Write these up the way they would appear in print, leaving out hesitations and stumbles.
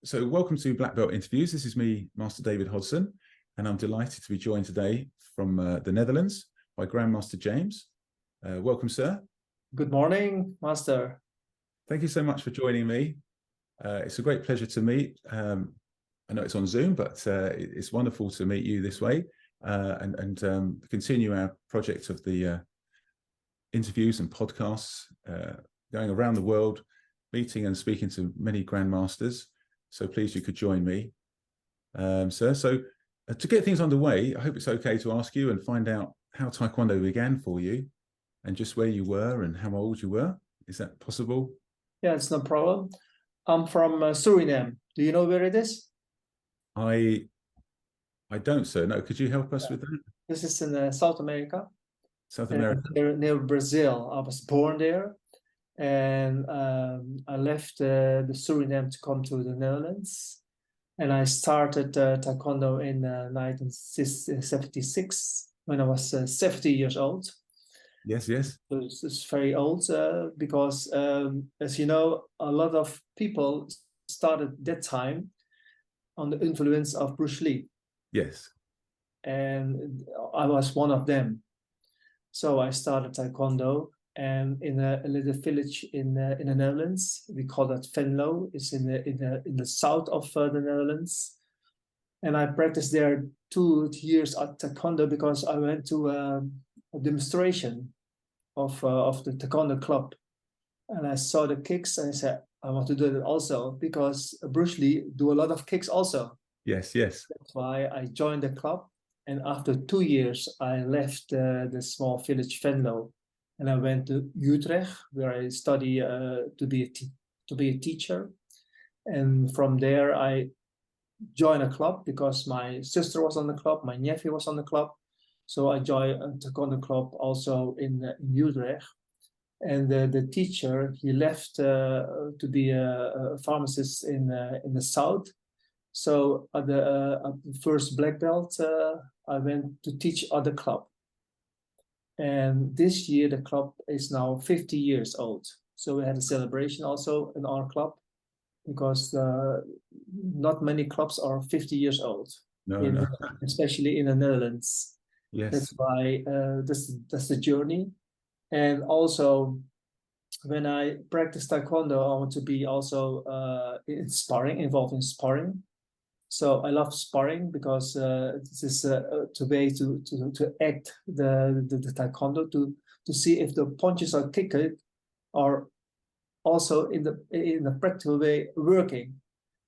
So welcome to Black Belt Interviews. This is me, Master David Hodson, and I'm delighted to be joined today from the Netherlands by Grandmaster James. Welcome, sir. Good morning, Master. Thank you so much for joining me. It's a great pleasure to meet. I know it's on Zoom, but it's wonderful to meet you this way and continue our project of the interviews and podcasts going around the world, meeting and speaking to many grandmasters. So pleased you could join me, sir. So to get things underway, I hope it's okay to ask you and find out how Taekwondo began for you and just where you were and how old you were. Is that possible? Yeah, it's no problem. I'm from Suriname. Do you know where it is? I don't, sir. No, could you help us with that? This is in South America. South America? Near Brazil. I was born there. And I left the Suriname to come to the Netherlands. And I started Taekwondo in 1976 when I was 70 years old. Yes, yes. So it's very old because, as you know, a lot of people started that time on the influence of Bruce Lee. Yes. And I was one of them. So I started Taekwondo. And in a little village in the Netherlands, we call that Venlo. It's in the south of the Netherlands, and I practiced there 2 years at Taekwondo because I went to a demonstration of the Taekwondo club, and I saw the kicks and I said I want to do it also because Bruce Lee do a lot of kicks also. Yes, yes. That's why I joined the club, and after 2 years I left the small village Venlo. And I went to Utrecht, where I study to be a teacher. And from there, I joined a club because my sister was on the club, my nephew was on the club. So I joined a Taekwondo club also in Utrecht. And the teacher, he left to be a pharmacist in the south. So at the first black belt, I went to teach at the club. And this year, the club is now 50 years old. So we had a celebration also in our club because not many clubs are 50 years old, No. especially in the Netherlands. Yes. That's why that's the journey. And also, when I practice Taekwondo, I want to be also involved in sparring. So I love sparring because this is a way to act the Taekwondo to see if the punches are kicked are also in the practical way working,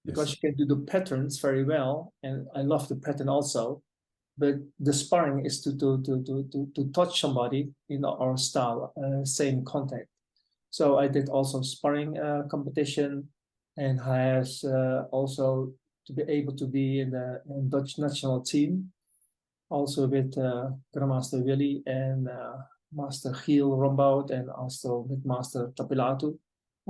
because you can do the patterns very well, and I love the pattern also. But the sparring is to touch somebody in our style, same contact. So I did also sparring competition, and has also to be able to be in the Dutch national team, also with Grandmaster Willy and Master Giel Rombout, and also with Master Tapilatu,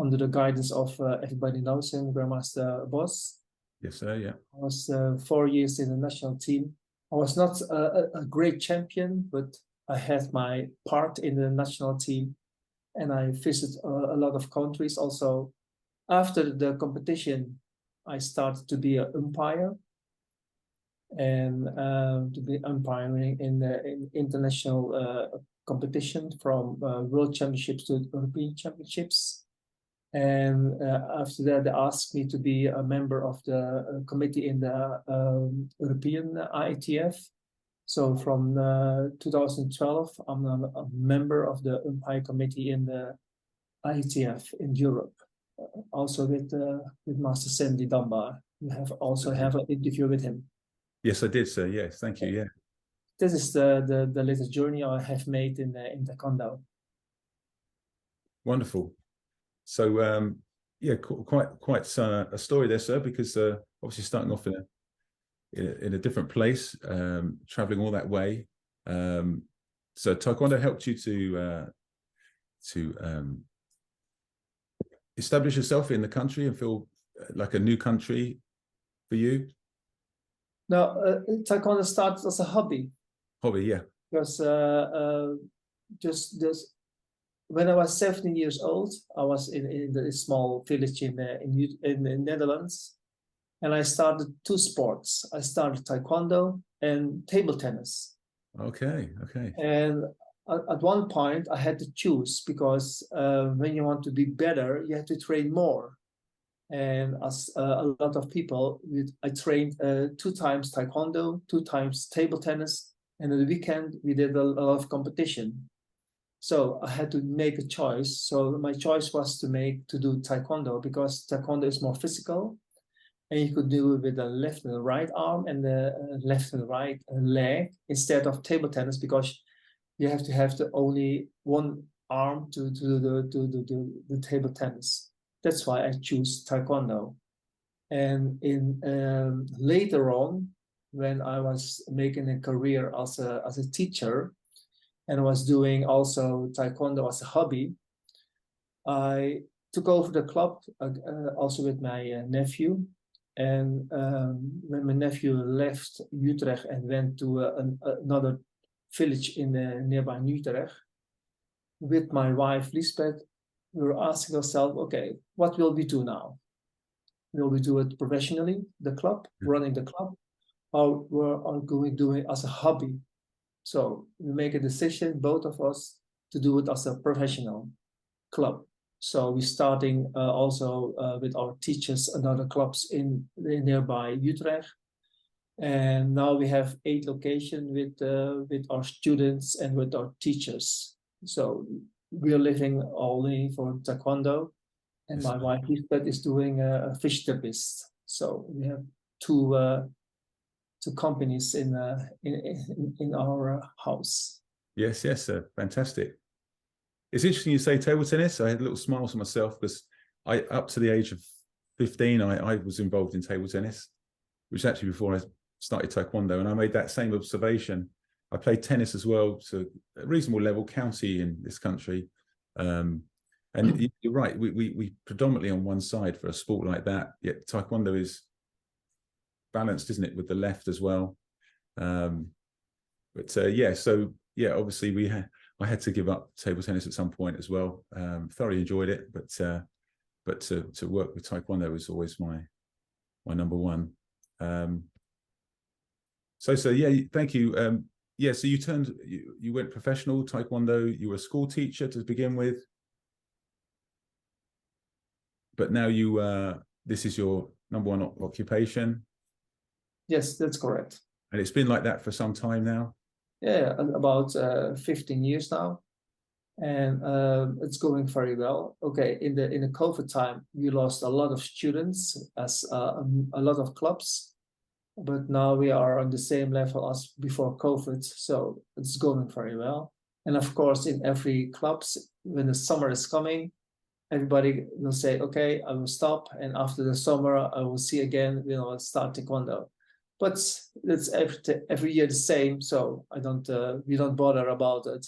under the guidance of everybody knows him, Grandmaster Bos. Yes, sir, yeah. I was 4 years in the national team. I was not a great champion, but I had my part in the national team, and I visited a lot of countries also. After the competition, I started to be an umpire and to be umpiring in international competition from World Championships to European Championships. And after that, they asked me to be a member of the committee in the European IATF. So from 2012, I'm a member of the umpire committee in the IATF in Europe. Also with Master Sandy Dunbar. You have also have an interview with him. Yes, I did, sir. Yes, thank you. Yeah. This is the latest journey I have made in Taekwondo. Wonderful. So yeah, quite a story there, sir. Because obviously starting off in a different place, traveling all that way. So Taekwondo helped you to establish yourself in the country and feel like a new country for you? No, Taekwondo started as a hobby. Hobby, yeah. Because just when I was 17 years old, I was in the small village in the Netherlands, And I started two sports. I started Taekwondo and table tennis. Okay, okay. And at one point, I had to choose because when you want to be better, you have to train more. And as a lot of people, I trained 2 times Taekwondo, 2 times table tennis, and on the weekend we did a lot of competition. So I had to make a choice. So my choice was to do Taekwondo because Taekwondo is more physical, and you could do it with the left and the right arm and the left and right leg instead of table tennis because you have to have the only one arm to do the table tennis. That's why I choose Taekwondo. And in later on, when I was making a career as a teacher and was doing also Taekwondo as a hobby, I took over the club also with my nephew. And when my nephew left Utrecht and went to another village in nearby Utrecht, with my wife Lisbeth, we were asking ourselves, okay, what will we do now? Will we do it professionally, the club, running the club, or are we doing it as a hobby? So we make a decision, both of us, to do it as a professional club. So we're starting also with our teachers and other clubs in nearby Utrecht. And now we have 8 locations with our students and with our teachers. So we're living only for Taekwondo, and my wife Lisbeth is doing a fish therapist. So we have two companies in our house. Yes, yes, fantastic. It's interesting you say table tennis. I had a little smile to myself because up to the age of 15, I was involved in table tennis, which was actually before I started Taekwondo, and I made that same observation. I played tennis as well to a reasonable level, county in this country. And you're right, we predominantly on one side for a sport like that, yet Taekwondo is balanced, isn't it, with the left as well. Yeah, so yeah, obviously I had to give up table tennis at some point as well. Thoroughly enjoyed it, but to work with Taekwondo was always my number one. So yeah, thank you. Yeah, so you went professional Taekwondo. You were a school teacher to begin with, but now this is your number one occupation. Yes, that's correct. And it's been like that for some time now. Yeah, about 15 years now, and it's going very well. Okay, in the COVID time, we lost a lot of students as a lot of clubs, but now we are on the same level as before COVID, so it's going very well. And of course, in every clubs, when the summer is coming, everybody will say, okay, I will stop, and after the summer, I will see again, I'll start Taekwondo. But it's every year the same, so we don't bother about it.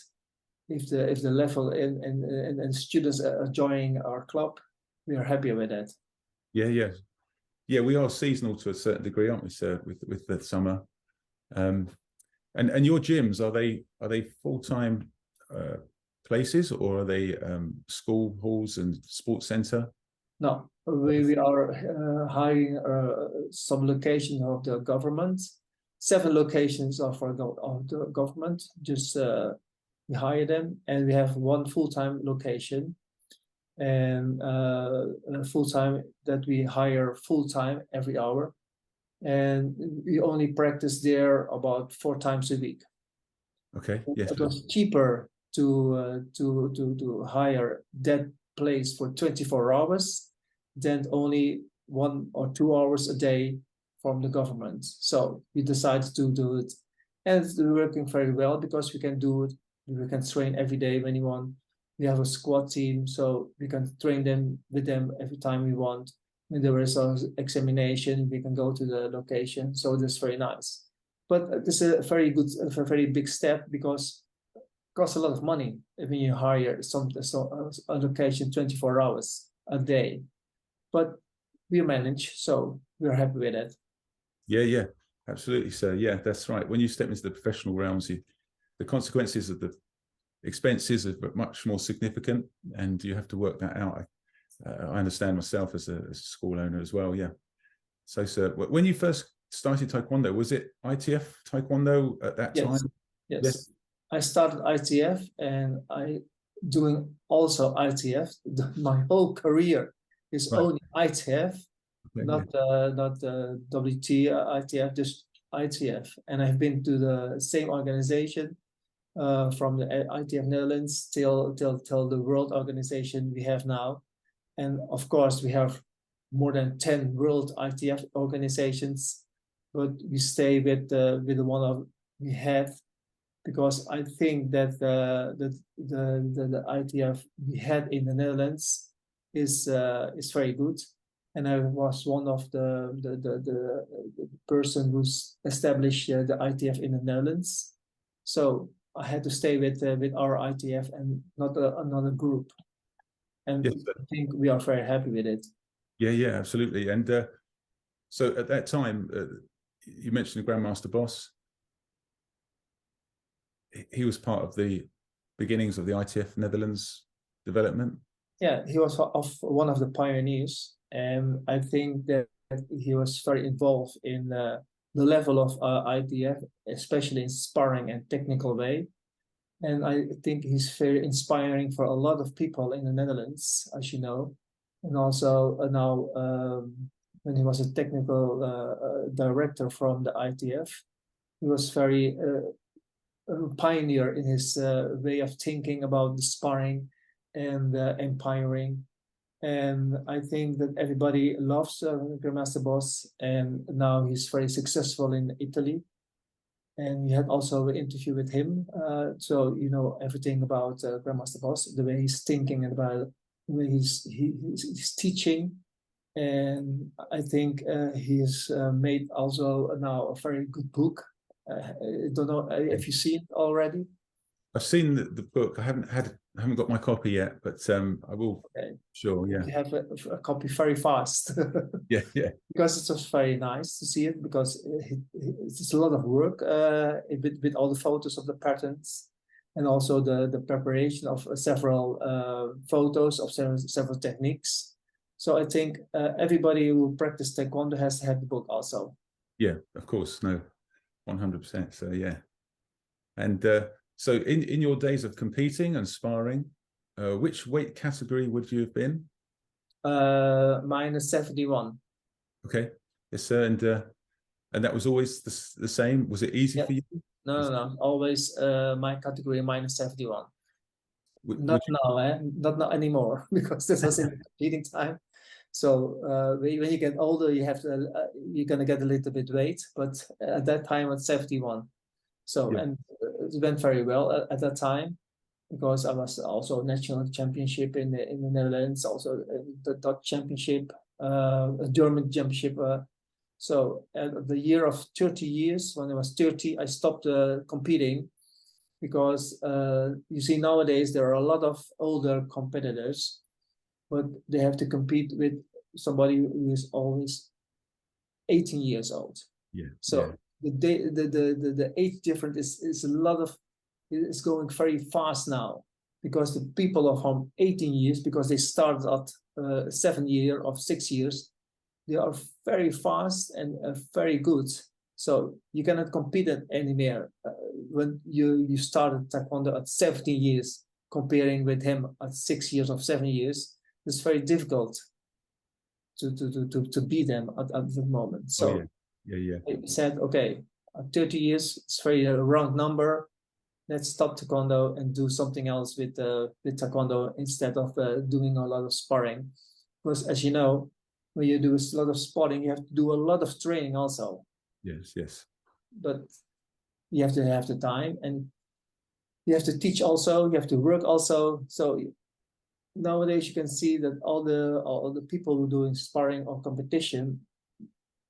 If the level and students are joining our club, we are happy with it. Yeah, we are seasonal to a certain degree, aren't we, sir? With the summer, and your gyms, are they full-time places, or are they school halls and sports center? No, we are hiring some locations of the government. 7 locations of the government. Just we hire them, and we have 1 full-time location, and full-time that we hire full-time every hour, and we only practice there about 4 times a week. Okay. Yes. It was cheaper to hire that place for 24 hours than only 1 or 2 hours a day from the government. So we decided to do it, and it's working very well because we can do it. We can train every day when we want. We have a squad team, so we can train with them every time we want. When there is an examination, we can go to the location. So that's very nice. But this is a very big step because it costs a lot of money when you hire a location 24 hours a day. But we manage, so we're happy with it. Yeah, absolutely, sir. Yeah, that's right. When you step into the professional realms, the consequences of the expenses are much more significant, and you have to work that out. I understand myself as a school owner as well. Yeah. So, sir, when you first started Taekwondo, was it ITF Taekwondo at that Yes, time? yes. I started ITF and I doing also ITF. My whole career is Right. only ITF, Okay, not WT ITF, just ITF. And I've been to the same organization from the ITF Netherlands till the world organization we have now. And of course, we have more than 10 world ITF organizations, but we stay with the one of we had, because I think that the ITF we had in the Netherlands is very good, and I was one of the person who's established the ITF in the Netherlands, so I had to stay with our ITF and not another group, and yes, I think we are very happy with it. yeah, absolutely. And so at that time, you mentioned the Grandmaster Boss. He was part of the beginnings of the ITF Netherlands development. Yeah, he was one of the pioneers, and I think that he was very involved in the level of ITF, especially in sparring and technical way. And I think he's very inspiring for a lot of people in the Netherlands, as you know. And also now, when he was a technical director from the ITF, he was very pioneer in his way of thinking about the sparring and empiring. And I think that everybody loves Grandmaster Boss, and now he's very successful in Italy. And we had also an interview with him, so you know everything about Grandmaster Boss, the way he's thinking about the way he's teaching, and I think he's made also now a very good book. I don't know if you see it already. I've seen the book. I haven't got my copy yet, but I will. Okay. Sure, yeah. You have a copy very fast. Yeah. Because it was very nice to see it, because it's a lot of work with all the photos of the patterns, and also the preparation of several photos of several techniques. So I think everybody who practices Taekwondo has to have the book also. Yeah, of course, no, 100%. So yeah, and so in your days of competing and sparring, which weight category would you have been? Minus 71. Okay, yes, sir. And that was always the same. Was it easy for you? No. Always my category minus 71. Not not anymore, because this was in the competing time. So when you get older, you have to you're gonna get a little bit weight, but at that time at 71. So and it went very well at that time, because I was also national championship in the Netherlands, also the Dutch championship, a German championship. So at the year of 30 years, when I was 30, I stopped competing, because you see nowadays there are a lot of older competitors, but they have to compete with somebody who is always 18 years old. Yeah. So the age difference is a lot of, it's going very fast now, because the people of 18 years, because they started at 7 years or 6 years, they are very fast and very good. So you cannot compete anymore when you started Taekwondo at 17 years, comparing with him at 6 years or 7 years. It's very difficult to beat them at the moment. So I said, okay, at 30 years, it's very round number. Let's stop Taekwondo and do something else with Taekwondo, instead of doing a lot of sparring. Because as you know, when you do a lot of sparring, you have to do a lot of training also. Yes. But you have to have the time, and you have to teach also, you have to work also. So nowadays you can see that all the people who are doing sparring or competition,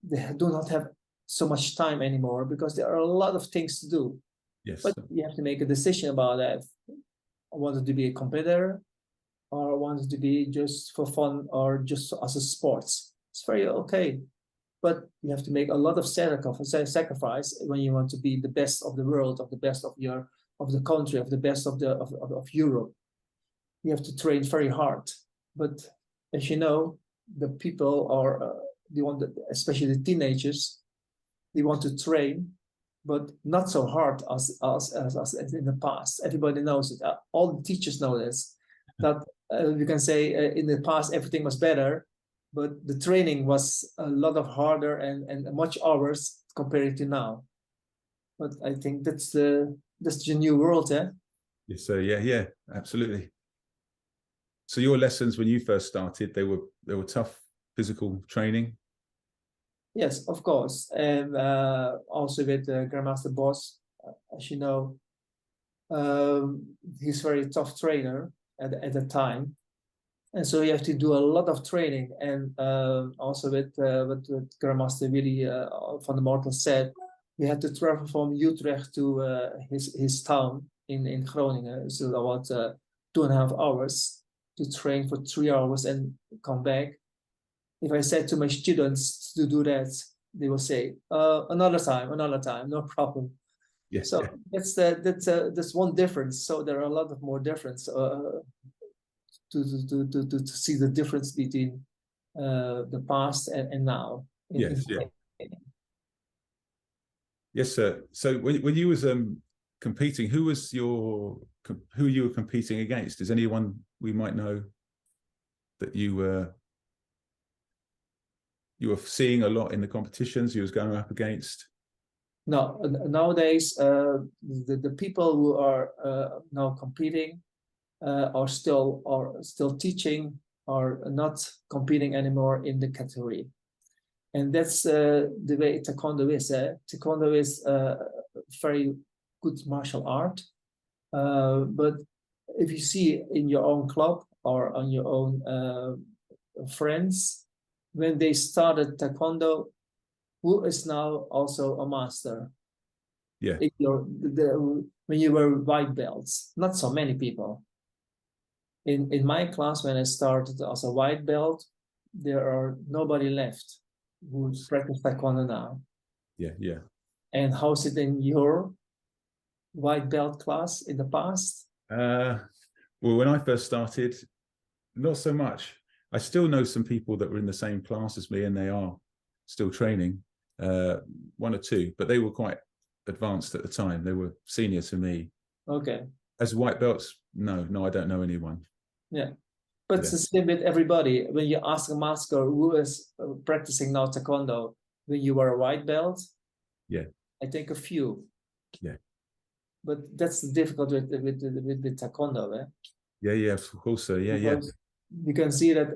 they do not have so much time anymore, because there are a lot of things to do. Yes. But you have to make a decision about that. I wanted to be a competitor, or I wanted to be just for fun, or just as a sports. It's very okay. But you have to make a lot of sacrifice when you want to be the best of the world, of the best of the country, of the best of Europe. You have to train very hard. But as you know, the people are especially the teenagers, they want to train, but not so hard as in the past. Everybody knows it. All the teachers know this. That you can say in the past everything was better, but the training was a lot of harder and much hours compared to now. But I think that's the new world, eh? Yes, so yeah, absolutely. So your lessons when you first started, they were tough physical training. Yes, of course, and also with Grandmaster Boss, as you know, he's very tough trainer at the time, and so you have to do a lot of training. And also with what Grandmaster Willy van der Mortel said, we had to travel from Utrecht to his town in Groningen, so about 2.5 hours to train for 3 hours and come back. If I said to my students to do that, they will say, another time, no problem. Yes. So that's one difference. So there are a lot of more difference to see the difference between the past and now. Yes, yeah. Yes, sir. So when you was competing, who you were competing against? Is anyone we might know that you were seeing a lot in the competitions you was going up against? No, nowadays the people who are now competing are still teaching, are not competing anymore in the category, and that's the way Taekwondo is. Taekwondo is very good martial art, but if you see in your own club or on your own friends, when they started Taekwondo, who is now also a master? Yeah. When you were white belts, not so many people. In my class, when I started as a white belt, there are nobody left who practice Taekwondo now. Yeah. And how's it in your white belt class in the past? Well, when I first started, not so much. I still know some people that were in the same class as me, and they are still training, 1 or 2, but they were quite advanced at the time. They were senior to me. Okay. As white belts, no, I don't know anyone. Yeah. But it's the same with everybody. When you ask a master who is practicing now Taekwondo, when you were a white belt, yeah, I think a few. Yeah. But that's the difficulty with Taekwondo, eh? Yeah, of course. So yeah. You can see that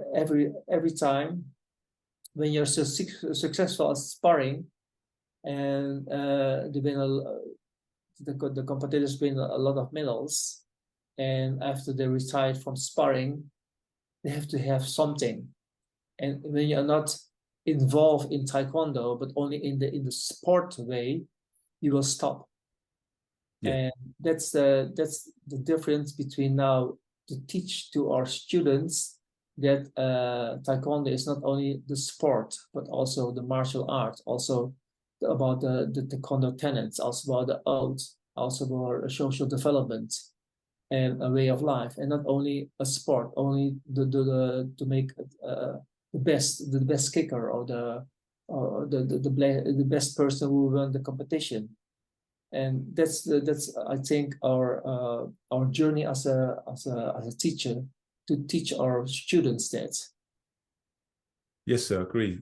every time when you're so successful at sparring, and the competitors win a lot of medals, and after they retire from sparring, they have to have something. And when you're not involved in Taekwondo, but only in the sport way, you will stop. Yeah. And that's the difference between now to teach to our students that Taekwondo is not only the sport, but also the martial art, also about the Taekwondo tenets, also about the oath, also about social development and a way of life, and not only a sport, only to make the best kicker or the best person who won the competition. And that's I think our journey as a teacher, to teach our students that. Yes, sir, I agree,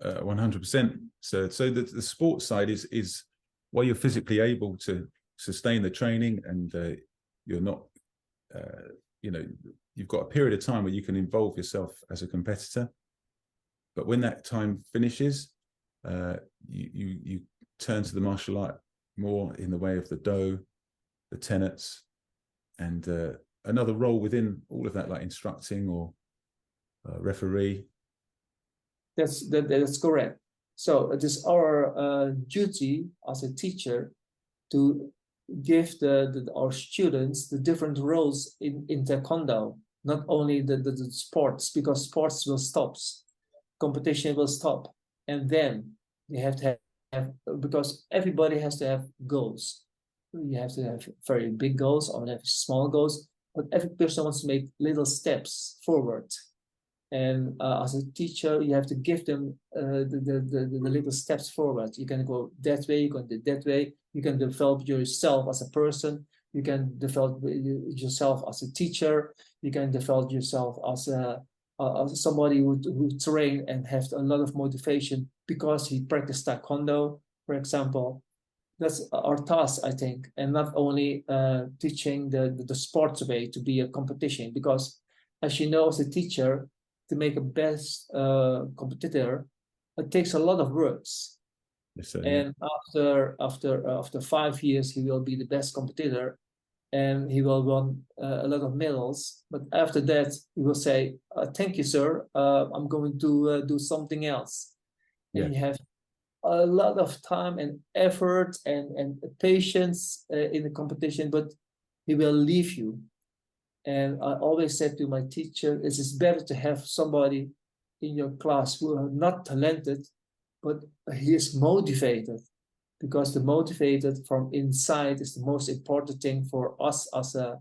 100%. So the sports side is while you're physically able to sustain the training, and you're not, you've got a period of time where you can involve yourself as a competitor. But when that time finishes, you turn to the martial art more in the way of the do, the tenets, and another role within all of that, like instructing or referee. That's correct. So it is our duty as a teacher to give our students the different roles in Taekwondo, not only the sports, because sports will stop, competition will stop, and then you have to have, because everybody has to have goals. You have to have very big goals or have small goals, but every person wants to make little steps forward. And as a teacher, you have to give them the little steps forward. You can go that way, you can do that way. You can develop yourself as a person. You can develop yourself as a teacher. You can develop yourself as somebody who train and have a lot of motivation because he practiced Taekwondo, for example. That's our task, I think, and not only teaching the sports way to be a competition. Because, as you know, as a teacher, to make a best competitor, it takes a lot of works. Yes, sir, and after 5 years, he will be the best competitor, and he will win a lot of medals. But after that, he will say, "Thank you, sir. I'm going to do something else." yeah. And you have a lot of time and effort and patience in the competition, but he will leave you. And I always said to my teacher, it is better to have somebody in your class who are not talented, but he is motivated, because the motivated from inside is the most important thing for us as a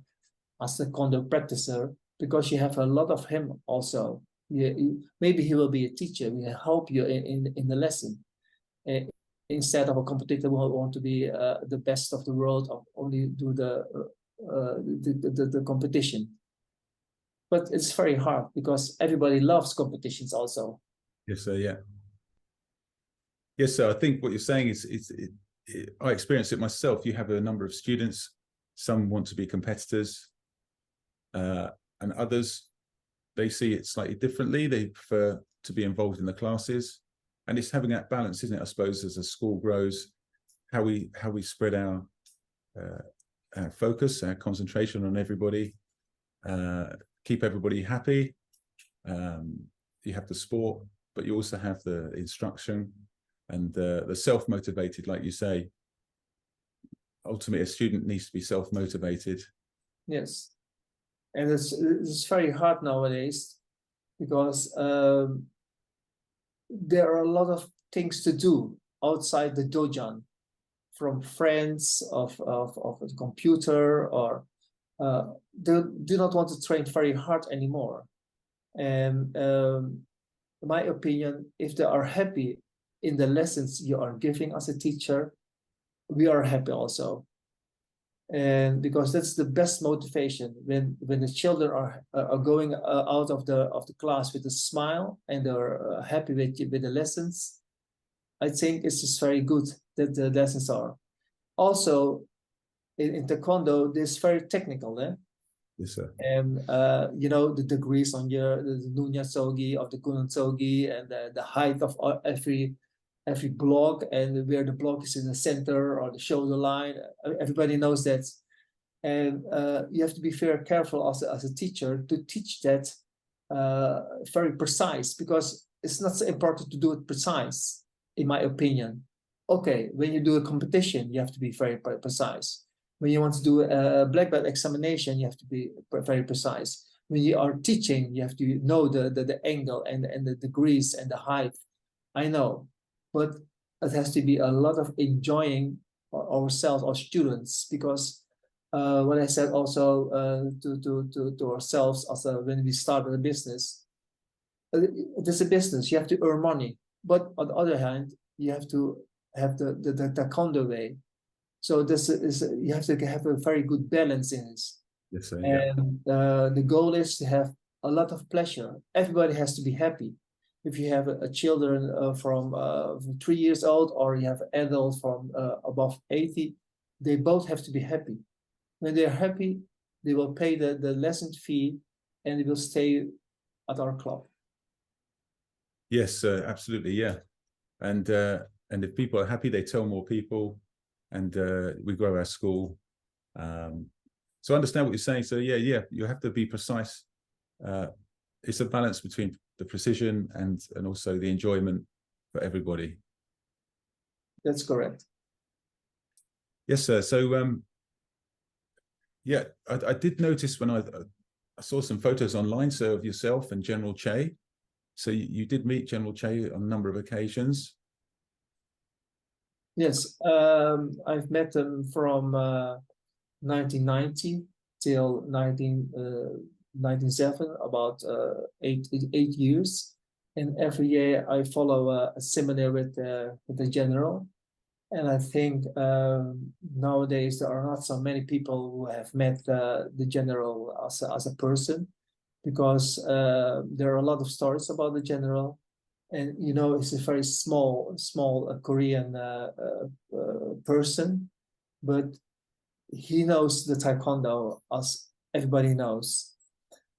Taekwondo practitioner, because you have a lot of him also. Maybe he will be a teacher, he will help you in the lesson. Instead of a competitor who want to be the best of the world, or only do the competition. But it's very hard because everybody loves competitions also. Yes, sir, yeah. Yes, sir. I think what you're saying is, I experience it myself. You have a number of students. Some want to be competitors, and others, they see it slightly differently. They prefer to be involved in the classes. And it's having that balance, isn't it? I suppose as a school grows, how we spread our focus, our concentration on everybody, keep everybody happy. You have the sport, but you also have the instruction and the self-motivated, like you say. Ultimately, a student needs to be self-motivated. Yes, and it's very hard nowadays because there are a lot of things to do outside the dojan, from friends, of a computer, or they do not want to train very hard anymore. And in my opinion, if they are happy in the lessons you are giving as a teacher, we are happy also. And because that's the best motivation, when the children are going out of the class with a smile and they're happy with the lessons, I think it's just very good that the lessons are. Also, in Taekwondo, this very technical, eh? Yes, sir. And you know, the degrees on the Nunya Sogi, of the Kunan Sogi, and the height of every block, and where the block is in the center or the shoulder line. Everybody knows that. And you have to be very careful as a teacher to teach that very precise, because it's not so important to do it precise, in my opinion. Okay, when you do a competition, you have to be very precise. When you want to do a black belt examination, you have to be very precise. When you are teaching, you have to know the angle and the degrees and the height. I know, but it has to be a lot of enjoying ourselves, our students, because what I said also to ourselves as when we started a business, it is a business. You have to earn money, but on the other hand, you have to have the Taekwondo way. So this is, you have to have a very good balance in it. Yes, sir, yeah. And the goal is to have a lot of pleasure. Everybody has to be happy. If you have a children from 3 years old, or you have adults from above 80, they both have to be happy. When they're happy, they will pay the lesson fee and they will stay at our club. Yes, absolutely, yeah. And if people are happy, they tell more people, and we grow our school. So I understand what you're saying. So yeah, you have to be precise. It's a balance between the precision and also the enjoyment for everybody. That's correct. Yes, sir. So yeah, I did notice when I saw some photos online, so of yourself and General Choi. So you did meet General Choi on a number of occasions. Yes, I've met them from 1990 till 1997, about 8 years. And every year I follow a seminar with the general. And I think nowadays there are not so many people who have met the general as a person, because there are a lot of stories about the general. And you know, he's a very small Korean person, but he knows the Taekwondo as everybody knows.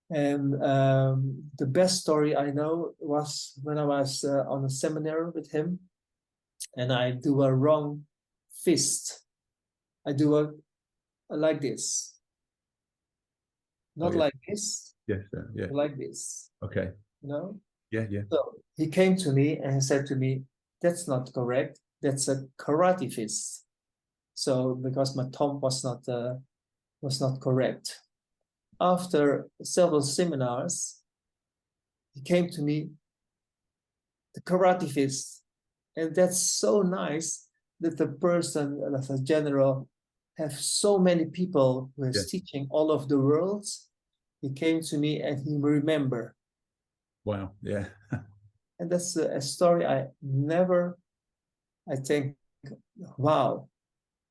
And the best story I know was when I was on a seminar with him, and I do a wrong fist. I do a like this, not like this. Yes, yeah. Like this. Okay. You know? Yeah, yeah. So he came to me and he said to me, "That's not correct. That's a karate fist." So because my thumb was not correct. After several seminars, he came to me, the karate fist. And that's so nice that the person, as a general, have so many people who is teaching all over the world. He came to me and he remember. Wow, yeah. And that's a story I think, wow,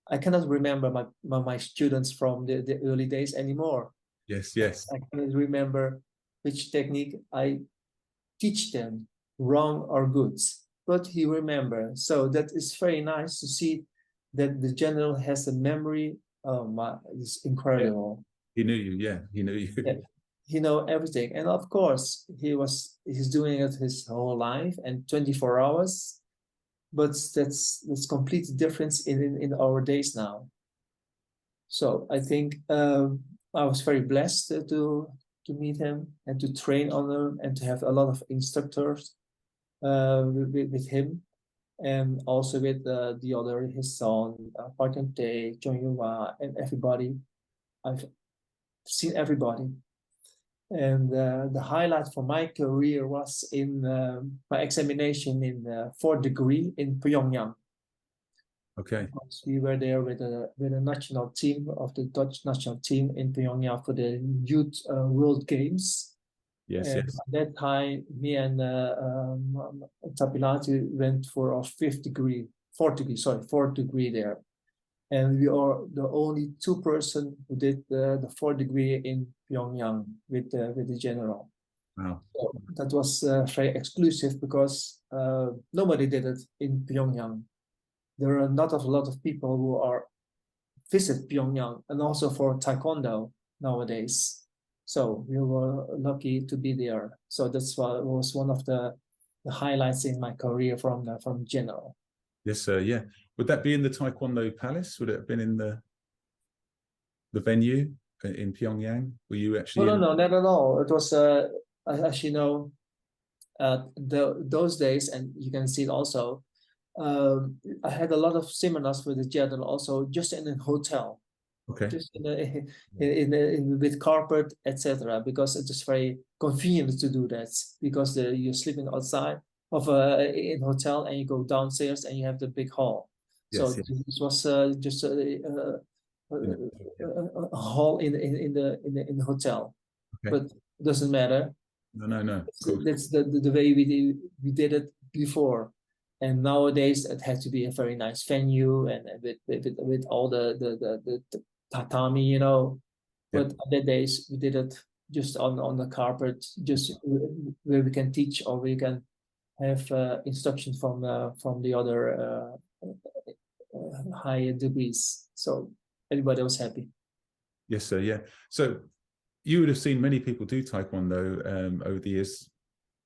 I cannot remember my students from the early days anymore. Yes, yes. I cannot remember which technique I teach them, wrong or good, but he remembers. So that is very nice to see that the general has a memory. Oh my, it's incredible. He knew you, yeah, he knew you. Yeah. He know everything, and of course he's doing it his whole life and 24 hours. But that's completely different in our days now. So I think I was very blessed to meet him and to train on him and to have a lot of instructors with him, and also with the other, his son, Pyong Yang, Jong and everybody. I've seen everybody. And the highlight for my career was in my examination in 4th degree in Pyong Yang. Okay. Because we were there with a national team of the Dutch national team in Pyong Yang for the Youth World Games. Yes, and yes. At that time, me and Tapilati went for our 4th degree there. And we are the only 2 person who did the 4th degree in Pyongyang with the general. Wow. So that was very exclusive, because nobody did it in Pyongyang. There are not a lot of people who are visit Pyongyang, and also for Taekwondo nowadays. So we were lucky to be there. So that's what was one of the highlights in my career from general. Yes, sir. Yeah. Would that be in the Taekwondo Palace? Would it have been in the venue in Pyongyang? Were you actually? No, not at all. It was as you know, those days, and you can see it also. I had a lot of seminars with the general, also just in a hotel. Okay. Just in with carpet, etc. Because it is very convenient to do that, because you're sleeping outside of in hotel, and you go downstairs and you have the big hall. Yes, So yes. this was just a hall in the hotel. Okay. But it doesn't matter. No. That's the way we did it before. And nowadays it has to be a very nice venue, and with all the tatami, you know. But other days we did it just on the carpet, just where we can teach, or we can have instruction from the other higher degrees. So everybody was happy. Yes, sir. Yeah. So you would have seen many people do Taekwondo over the years,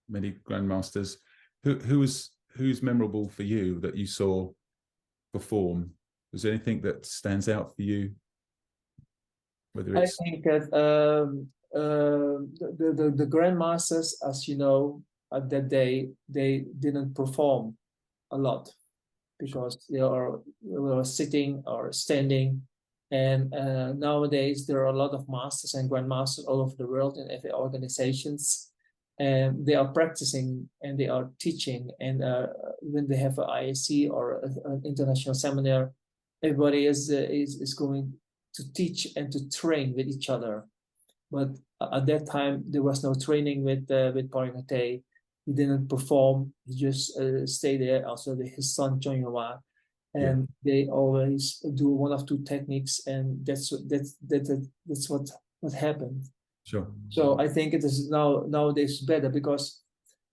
many grandmasters. Who's memorable for you that you saw perform? Was there anything that stands out for you? Whether it's... I think that the grandmasters, as you know, at that day they didn't perform a lot, because they were sitting or standing. And nowadays there are a lot of masters and grandmasters all over the world in every organizations, and they are practicing and they are teaching. And when they have an IAC or an international seminar, everybody is going to teach and to train with each other. But at that time there was no training with Pyong Yang. He didn't perform. He just stayed there. Also, his son Choi Hong Hi, and they always do one of two techniques, and that's what happened. Sure. So I think it is nowadays better because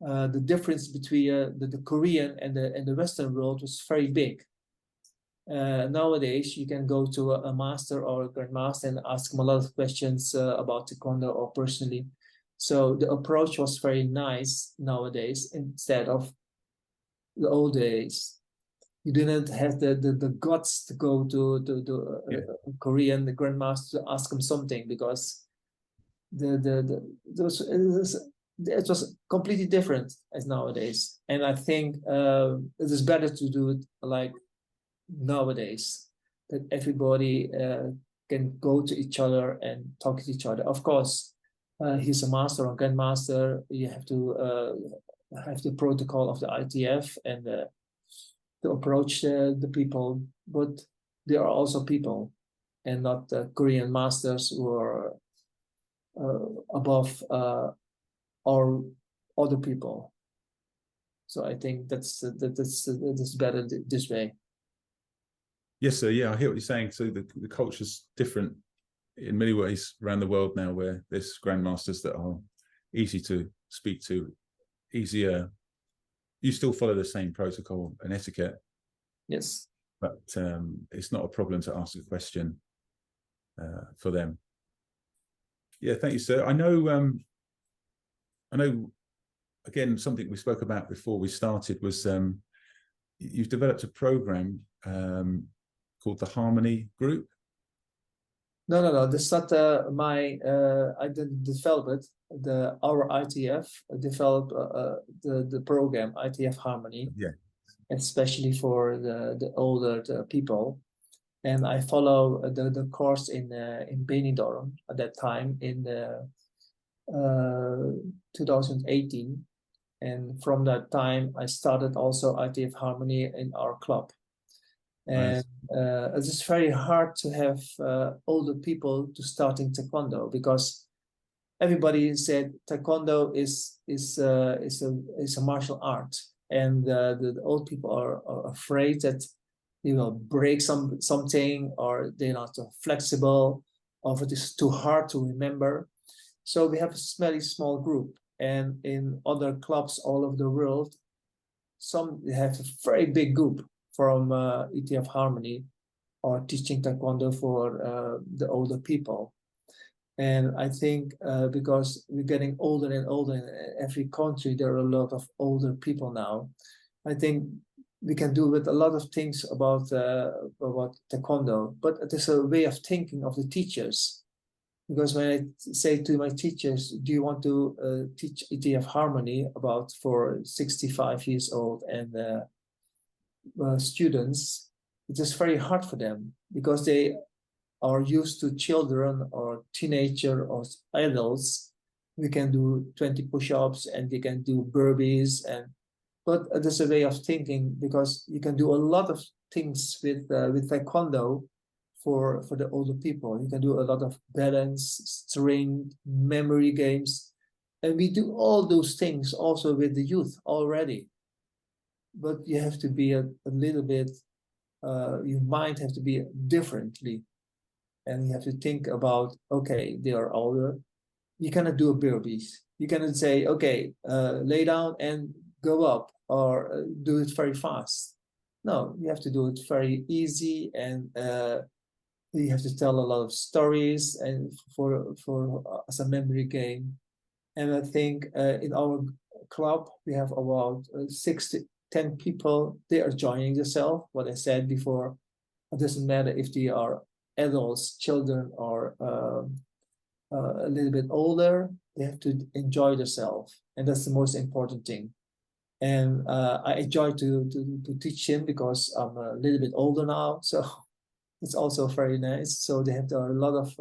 the difference between the Korean and the Western world was very big. Nowadays, you can go to a master or a grandmaster and ask them a lot of questions about Taekwondo or personally. So the approach was very nice nowadays instead of the old days. You didn't have the guts to go to a Korean the grandmaster to ask him something because it was completely different as nowadays. And I think it is better to do it like nowadays, that everybody can go to each other and talk to each other. Of course, he's a master or grandmaster. You have to have the protocol of the ITF and to approach the people, but there are also people and not the Korean masters who are above or other people. So I think that's better this way. Yes, sir. Yeah, I hear what you're saying. So the culture's different in many ways around the world now, where there's grandmasters that are easy to speak to, easier. You still follow the same protocol and etiquette. Yes. But it's not a problem to ask a question for them. Yeah, thank you, sir. I know, again, something we spoke about before we started was you've developed a program called the Harmony Group. No. That's not I didn't develop it. Our ITF developed the program ITF Harmony, especially for the older people. And I follow the course in Benidorm at that time in 2018. And from that time, I started also ITF Harmony in our club. And it is very hard to have older people to start in Taekwondo because everybody said Taekwondo is a martial art, and the old people are afraid that they will break something, or they're not so flexible, or it is too hard to remember. So we have a very small group, and in other clubs all over the world, some have a very big group from ITF Harmony or teaching Taekwondo for the older people. And I think because we're getting older and older in every country, there are a lot of older people now. I think we can do with a lot of things about Taekwondo, but it is a way of thinking of the teachers. Because when I say to my teachers, do you want to teach ITF Harmony about for 65 years old and students, it is very hard for them because they are used to children or teenager or adults. We can do 20 push-ups and they can do burpees, but it is a way of thinking because you can do a lot of things with Taekwondo for the older people. You can do a lot of balance, strength, memory games, and we do all those things also with the youth already. But you have to be a little bit, your mind has to be differently. And you have to think about, okay, they are older. You cannot do a burpees. You cannot say, okay, lay down and go up, or do it very fast. No, you have to do it very easy, and you have to tell a lot of stories and for as a memory game. And I think in our club, we have about 10 people. They are joining themselves. What I said before, it doesn't matter if they are adults, children, or a little bit older. They have to enjoy themselves, and that's the most important thing. And I enjoy to teach him because I'm a little bit older now, so it's also very nice. So they have a lot of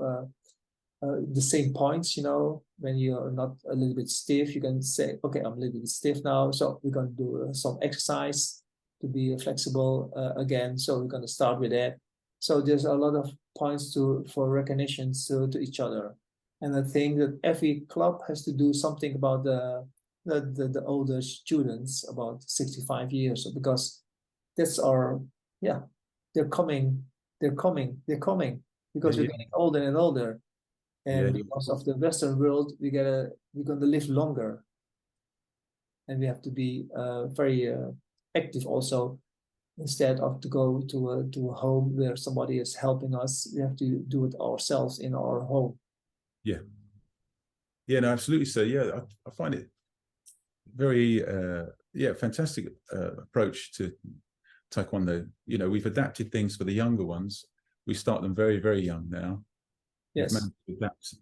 the same points, you know. When you're not a little bit stiff, you can say, okay, I'm a little bit stiff now, so we're going to do some exercise to be flexible again. So we're going to start with that. So there's a lot of points for recognition to each other. And I think that every club has to do something about the older students, about 65 years, because that's our, yeah, they're coming, because Yeah, we're getting older and older. And yeah, because of the Western world, we're gonna live longer. And we have to be very active also. Instead of to go to a home where somebody is helping us, we have to do it ourselves in our home. yeah, yeah. No, absolutely. So yeah, I find it very fantastic approach to Taekwondo. You know, we've adapted things for the younger ones. We start them very, very young now. We've Yes. managed to adapt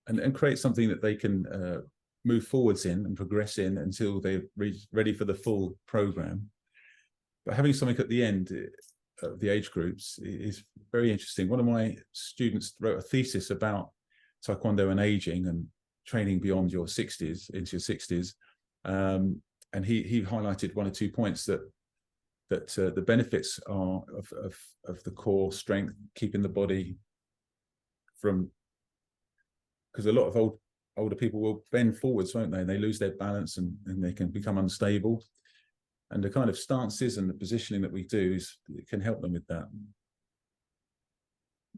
and create something that they can move forwards in and progress in until they're ready for the full program. But having something at the end of the age groups is very interesting. One of my students wrote a thesis about Taekwondo and aging and training beyond your 60s, into your 60s. And he highlighted 1 or 2 points that the benefits are of the core strength, keeping the body from, because a lot of older people will bend forwards, won't they? And they lose their balance and they can become unstable. And the kind of stances and the positioning that we do can help them with that.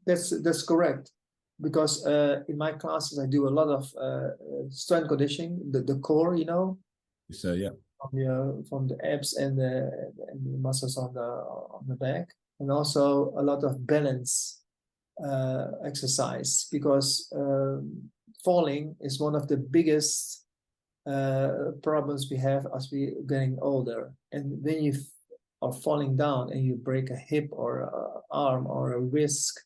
That's correct. Because in my classes, I do a lot of strength conditioning, the core, you know. So yeah. From the abs and the muscles on the back, and also a lot of balance exercise, because falling is one of the biggest problems we have as we getting older. And when you are falling down and you break a hip or an arm or a wrist,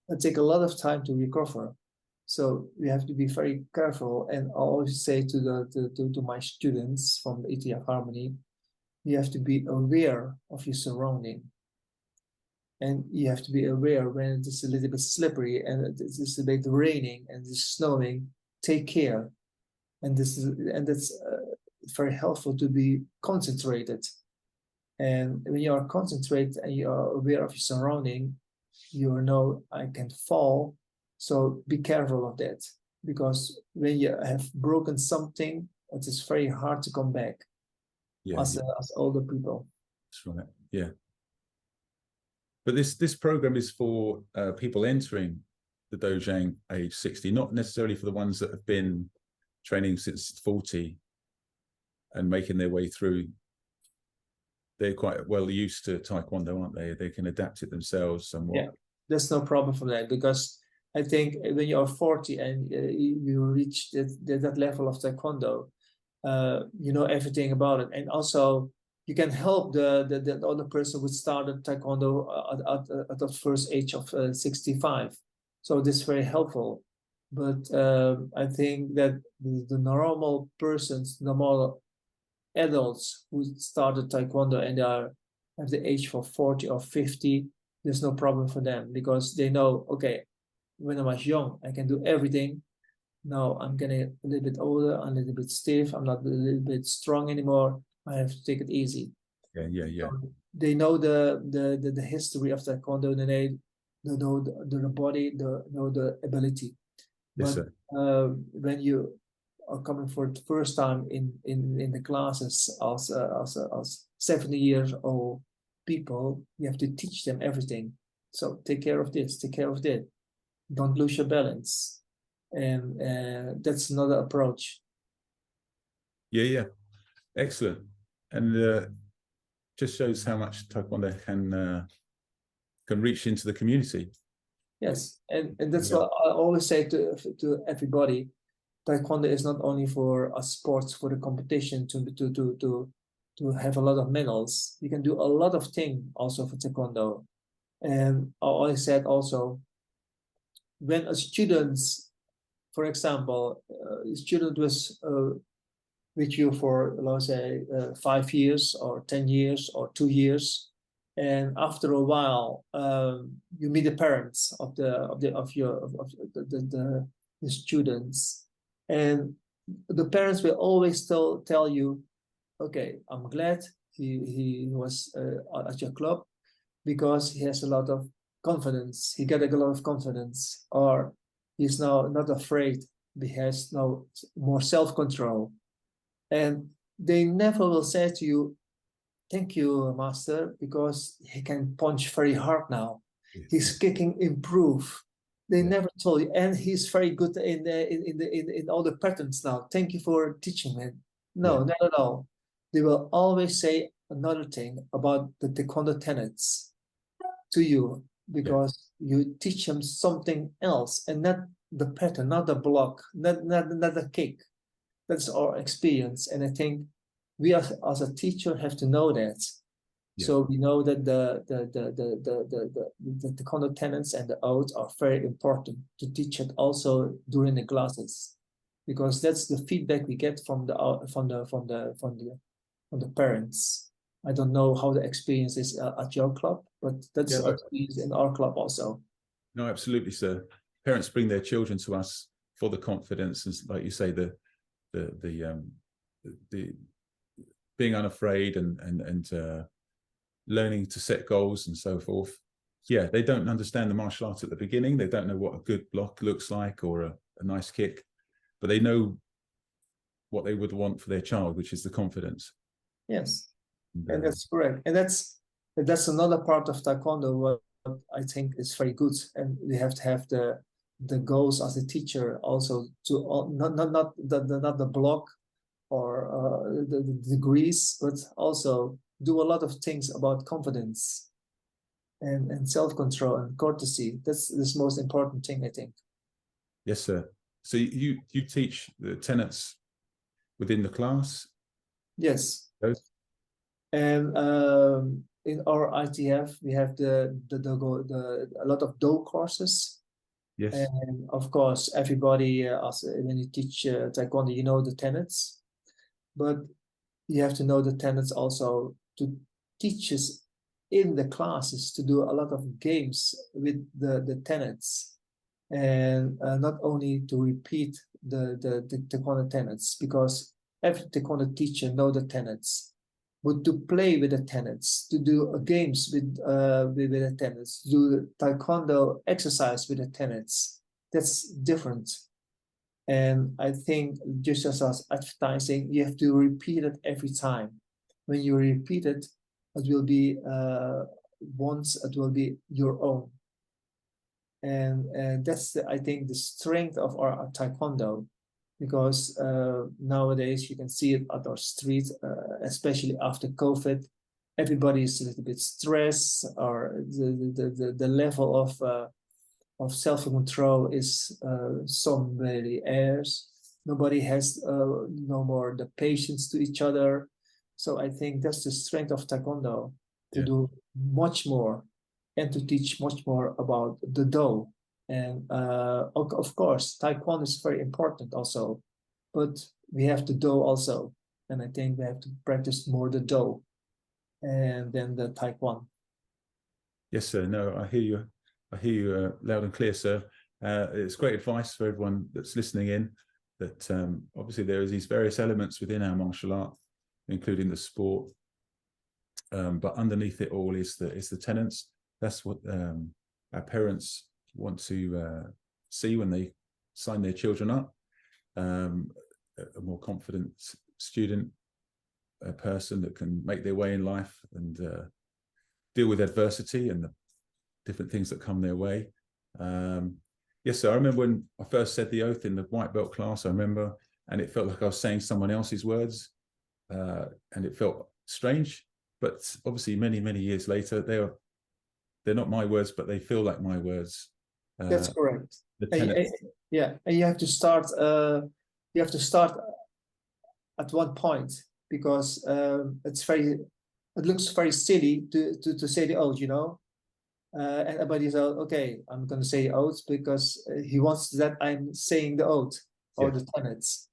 it takes a lot of time to recover. So we have to be very careful. And I always say to my students from the ETF Harmony, you have to be aware of your surrounding. And you have to be aware when it is a little bit slippery and it is a bit raining and it's snowing, take care. And that's very helpful to be concentrated. And when you are concentrated and you are aware of your surrounding, you know I can fall. So be careful of that, because when you have broken something, it is very hard to come back. Yeah, as older people. That's right. Yeah. But this program is for people entering the Dojang age 60, not necessarily for the ones that have been training since 40 and making their way through. They're quite well used to Taekwondo, aren't they? They can adapt it themselves somewhat. Yeah, there's no problem for that, because I think when you are 40 and you reach that level of Taekwondo, you know everything about it. And also you can help the other person who started Taekwondo at the first age of 65. So this is very helpful. But I think that the normal persons, normal adults who started Taekwondo and are at the age for 40 or 50, there's no problem for them, because they know, okay, when I was young, I can do everything. Now I'm getting a little bit older, I'm a little bit stiff, I'm not a little bit strong anymore. I have to take it easy. Yeah. So they know the history of Taekwondo, and they know the body, know the ability. Yes, But when you are coming for the first time in the classes as 70 years old people, you have to teach them everything. So take care of this, take care of that. Don't lose your balance. And that's another approach. Yeah. Excellent. And just shows how much Taekwondo can reach into the community. Yes, and that's what I always say to everybody. Taekwondo is not only for a sports, for the competition to have a lot of medals. You can do a lot of things also for Taekwondo. And I always said also, when a student, for example, a student was with you for, let's say, 5 years or 10 years or 2 years, and after a while, you meet the parents of the students, and the parents will always tell you, okay, I'm glad he was at your club, because he has a lot of confidence. He got a lot of confidence, or He's now not afraid. He has now more self-control. And they never will say to you, thank you, master, because he can punch very hard now. Yes. His kicking improve. They Yeah. never told you, and he's very good in all the patterns now. Thank you for teaching him. No, Yeah. not at all. They will always say another thing about the Taekwondo tenets to you, because you teach them something else, and not the pattern, not the block, not the kick. That's our experience, and I think we as a teacher have to know that. Yeah. So we know that the Taekwondo tenets and the oaths are very important to teach it also during the classes, because that's the feedback we get from the parents. I don't know how the experience is at your club, but that's Yeah, our experience in our club also. No, absolutely, sir. Parents bring their children to us for the confidence, and like you say, the being unafraid and learning to set goals and so forth. Yeah, they don't understand the martial art at the beginning. They don't know what a good block looks like or a nice kick, but they know what they would want for their child, which is the confidence. Yes, and that's correct. And that's another part of Taekwondo what I think is very good. And we have to have the goals as a teacher also to not the block or the degrees, but also do a lot of things about confidence and self-control and courtesy. That's the most important thing, I think. Yes, sir. So you teach the tenets within the class? Yes. Those? And in our ITF, we have a lot of Do courses. Yes. And of course, everybody, when you teach Taekwondo, you know the tenets, but you have to know the tenets also to teach us in the classes to do a lot of games with the tenets, and not only to repeat the Taekwondo tenets, because every Taekwondo teacher know the tenets, but to play with the tenets, to do games with the tenets, do Taekwondo exercise with the tenets, that's different. And I think just as advertising, you have to repeat it every time. When you repeat it, it will be once, it will be your own. And that's, I think, the strength of our Taekwondo, because nowadays you can see it at our street, especially after COVID. Everybody is a little bit stressed, or the level of self-control is somebody else. Nobody has no more the patience to each other. So I think that's the strength of Taekwondo, to do much more and to teach much more about the Do. And of course, Taekwondo is very important also, but we have the Do also. And I think we have to practice more the Do and then the Taekwondo. Yes, sir. No, I hear you. I hear you loud and clear, sir. It's great advice for everyone that's listening in, that obviously there is these various elements within our martial art, including the sport, but underneath it all is the tenets. That's what our parents want to see when they sign their children up. A more confident student, a person that can make their way in life and deal with adversity and the different things that come their way. Yes, sir. I remember when I first said the oath in the white belt class, I remember, and it felt like I was saying someone else's words, and it felt strange. But obviously, many, many years later, they're not my words, but they feel like my words. That's correct. The yeah, and you have to start. You have to start at one point, because it looks very silly to say the oath, you know. And everybody's like, okay, I'm going to say the oath because he wants that I'm saying the oath or the tenets.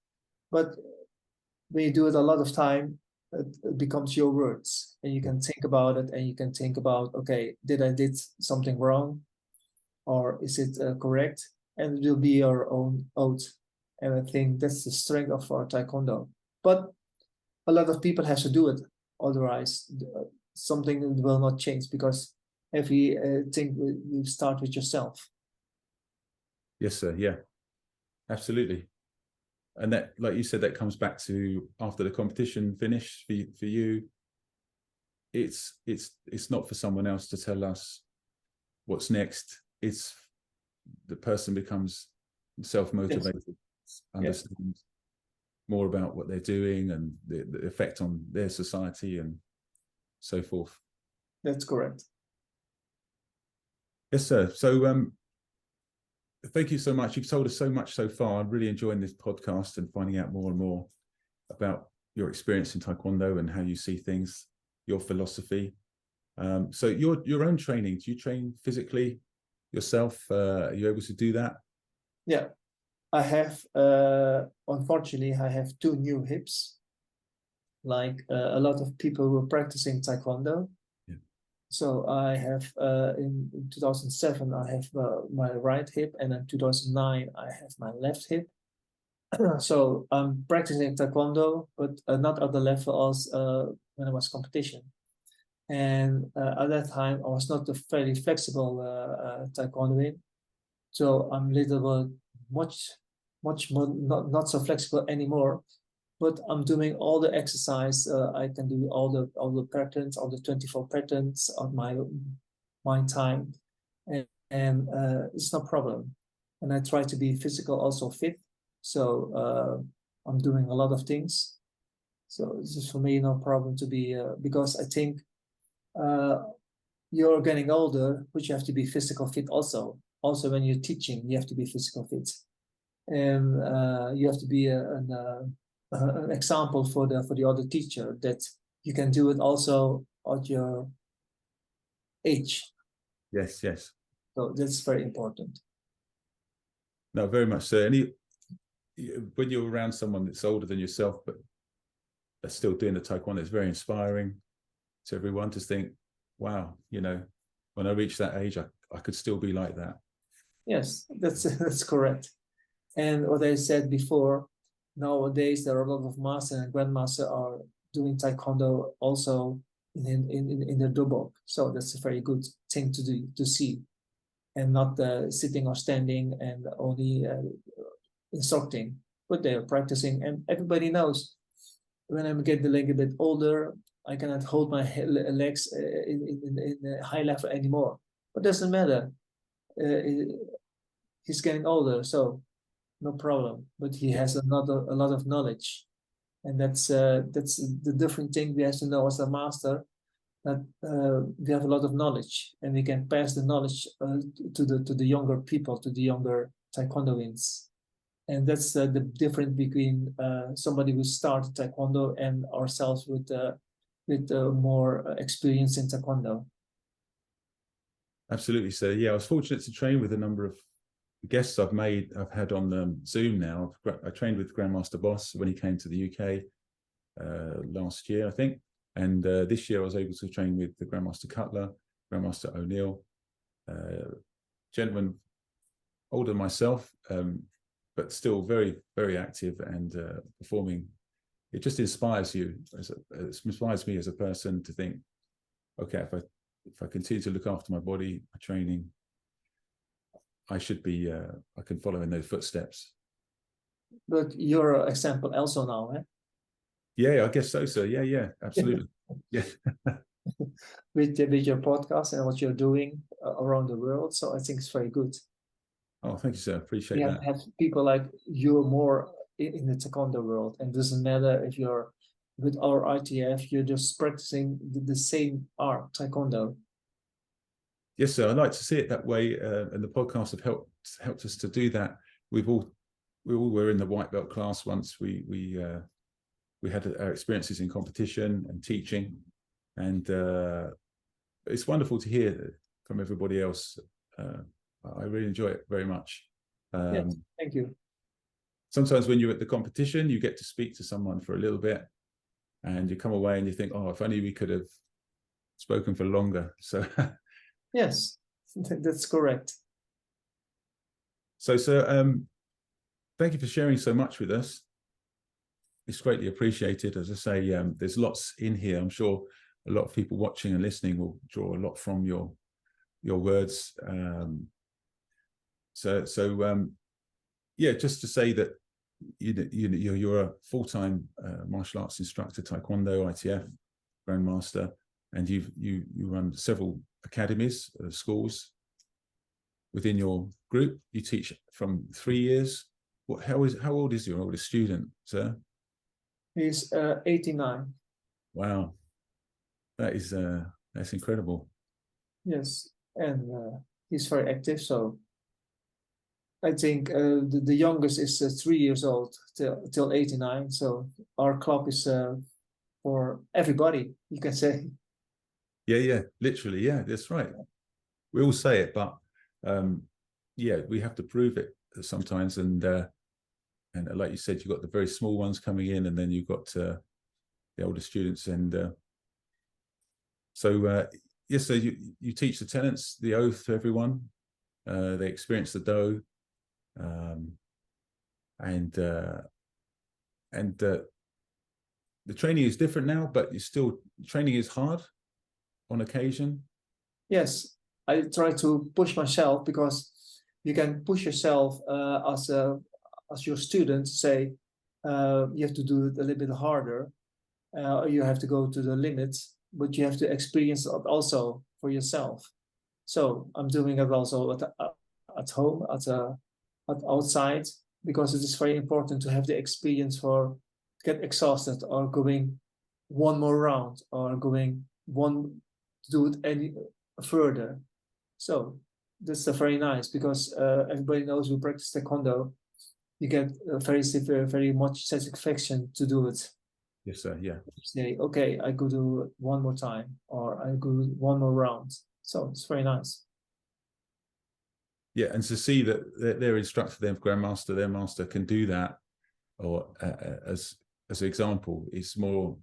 But when you do it a lot of time, it becomes your words, and you can think about it, and you can think about, okay, did I did something wrong, or is it correct? And it will be your own oath. And I think that's the strength of our Taekwondo. But a lot of people have to do it, otherwise something will not change, because every thing you start with yourself. Yes, sir. Yeah, absolutely. And that, like you said, that comes back to after the competition finished for you. It's not for someone else to tell us what's next. It's the person becomes self-motivated, Yes. understands more about what they're doing and the effect on their society and so forth. That's correct. Yes, sir. So thank you so much. You've told us so much so far. I'm really enjoying this podcast and finding out more and more about your experience in Taekwondo and how you see things, your philosophy. So your own training, do you train physically yourself? Are you able to do that? Yeah, I have, unfortunately, I have two new hips. Like a lot of people who are practicing Taekwondo. Yeah. So I have, in 2007, I have my right hip, and in 2009, I have my left hip. So I'm practicing Taekwondo, but not at the level as when I was competition. And at that time, I was not a fairly flexible Taekwondoin. So I'm a little bit much more not so flexible anymore. But I'm doing all the exercise. I can do all the patterns, all the 24 patterns on my time, and it's no problem. And I try to be physical, also fit. So I'm doing a lot of things. So it's just for me no problem to be because I think uh, you're getting older, but you have to be physical fit also. Also, when you're teaching, you have to be physical fit, and you have to be an example for the other teacher that you can do it also at your age. Yes, yes. So that's very important. No, very much so. And when you're around someone that's older than yourself, but that's still doing the Taekwondo, it's very inspiring to everyone to think, wow, when I reach that age, I could still be like that. Yes, that's correct. And what I said before, nowadays there are a lot of master and grandmaster are doing Taekwondo also in the dobok. So that's a very good thing to do, to see, and not sitting or standing and only instructing, but they're practicing. And everybody knows when I get a little bit older, I cannot hold my legs in a high level anymore. But doesn't matter. He's getting older, so no problem. But he has a lot of knowledge, and that's the different thing we have to know as a master, that we have a lot of knowledge, and we can pass the knowledge to the younger people, to the younger Taekwondoins. And that's the difference between somebody who started Taekwondo and ourselves with more experience in Taekwondo. Absolutely. So yeah, I was fortunate to train with a number of guests I've had on Zoom now. I trained with Grandmaster Boss when he came to the UK last year, I think. And this year I was able to train with the Grandmaster Cutler, Grandmaster O'Neill, gentlemen older than myself, but still very, very active and performing. It just inspires you. It inspires me as a person to think, okay, if I continue to look after my body, my training, I should be, I can follow in those footsteps. But you're an example also now, eh? Yeah, I guess so, sir. Yeah, absolutely. Yeah. with your podcast and what you're doing around the world. So I think it's very good. Oh, thank you, sir. Appreciate that. Have people like you more in the Taekwondo world, and it doesn't matter if you're with our ITF, you're just practicing the same art, Taekwondo. Yes, sir. I like to see it that way, and the podcast have helped us to do that. We all were in the white belt class once. We had our experiences in competition and teaching, and it's wonderful to hear from everybody else. I really enjoy it very much. Yes, thank you. Sometimes when you're at the competition, you get to speak to someone for a little bit, and you come away and you think, oh, if only we could have spoken for longer. So yes, that's correct. So, sir, thank you for sharing so much with us. It's greatly appreciated. As I say, there's lots in here. I'm sure a lot of people watching and listening will draw a lot from your words. So yeah, just to say that you're a full-time martial arts instructor, Taekwondo, ITF, Grandmaster, and you run several academies, schools within your group. You teach from 3 years. How old is your oldest student, sir? He's 89. Wow, that's incredible. Yes, and he's very active. So I think the youngest is 3 years old till 89. So our club is for everybody, you can say. Yeah, literally, yeah, that's right. We all say it, but yeah, we have to prove it sometimes. And like you said, you've got the very small ones coming in, and then you've got the older students. And so yes, so you teach the tenets, the oath to everyone. They experience the do, and the training is different now, but training is hard on occasion. Yes, I try to push myself, because you can push yourself as your student. Say you have to do it a little bit harder. You have to go to the limits, but you have to experience it also for yourself. So I'm doing it also at home, at outside, because it is very important to have the experience for get exhausted or going one more round or going one do it any further. So that's very nice, because everybody knows who practice Taekwondo, you get very much satisfaction to do it. Yes, sir. Yeah. Say, okay, I go do it one more time, or I go one more round. So it's very nice. Yeah, and to see that their instructor, their grandmaster, their master can do that, or as an example, is more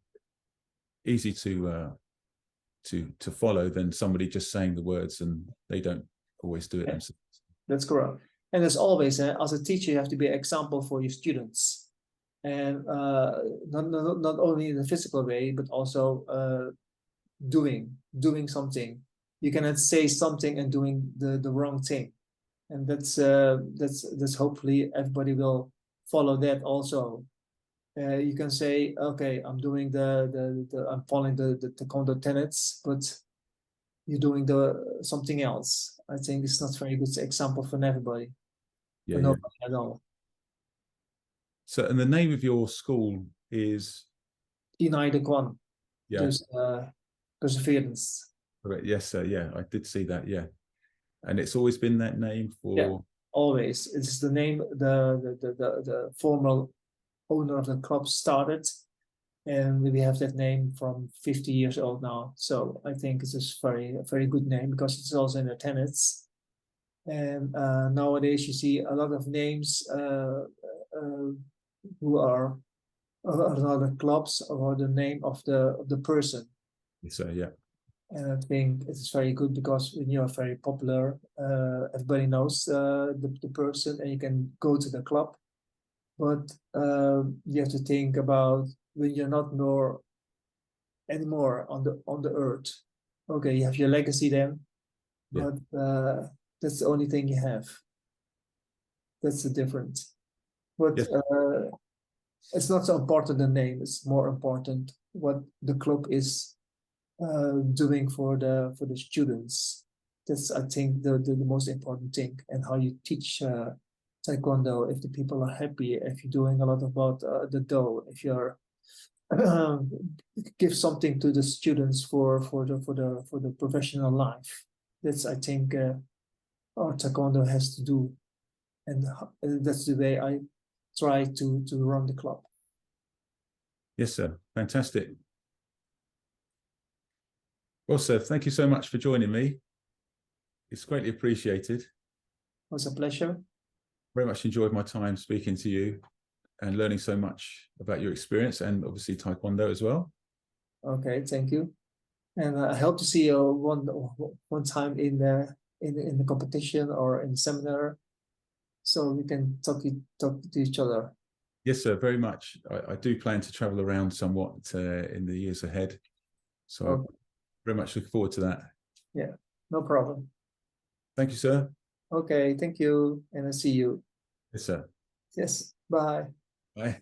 easy to follow than somebody just saying the words, and they don't always do it themselves. That's correct. And as always, as a teacher, you have to be an example for your students, and not only in a physical way, but also doing something. You cannot say something and doing the wrong thing, and that's hopefully everybody will follow that also. You can say, okay, I'm doing I'm following the Taekwondo tenets, but you're doing something else. I think it's not very good example for everybody. Yeah, For nobody at all. So, and the name of your school is Taekwon. Yeah. Dus perseverance. Correct. Yes, sir. Yeah, I did see that. Yeah, and it's always been that name for. Yeah, always. It's the name the formal owner of the club started, and we have that name from 50 years old now. So I think it's a very good name, because it's also in the tenets. And nowadays you see a lot of names who are other clubs, or the name of the person. So yeah. And I think it is very good, because when you are very popular, everybody knows the person, and you can go to the club. But you have to think about when you're not more anymore on the earth. Okay, you have your legacy then, but that's the only thing you have. That's the difference. But it's not so important the name. It's more important what the club is doing for the students. That's, I think, the most important thing, and how you teach Taekwondo. If the people are happy, if you're doing a lot about the do, if you're give something to the students for the professional life. That's, I think, our Taekwondo has to do, and that's the way I try to run the club. Yes, sir. Fantastic. Well, sir, thank you so much for joining me. It's greatly appreciated. It was a pleasure. Very much enjoyed my time speaking to you and learning so much about your experience, and obviously Taekwondo as well. Okay, thank you. And I hope to see you one time in the competition or in the seminar, so we can talk to each other. Yes, sir, very much. I do plan to travel around somewhat in the years ahead. So okay. I very much look forward to that. Yeah, no problem. Thank you, sir. Okay, thank you, and I see you. Yes, sir. Yes, bye. Bye.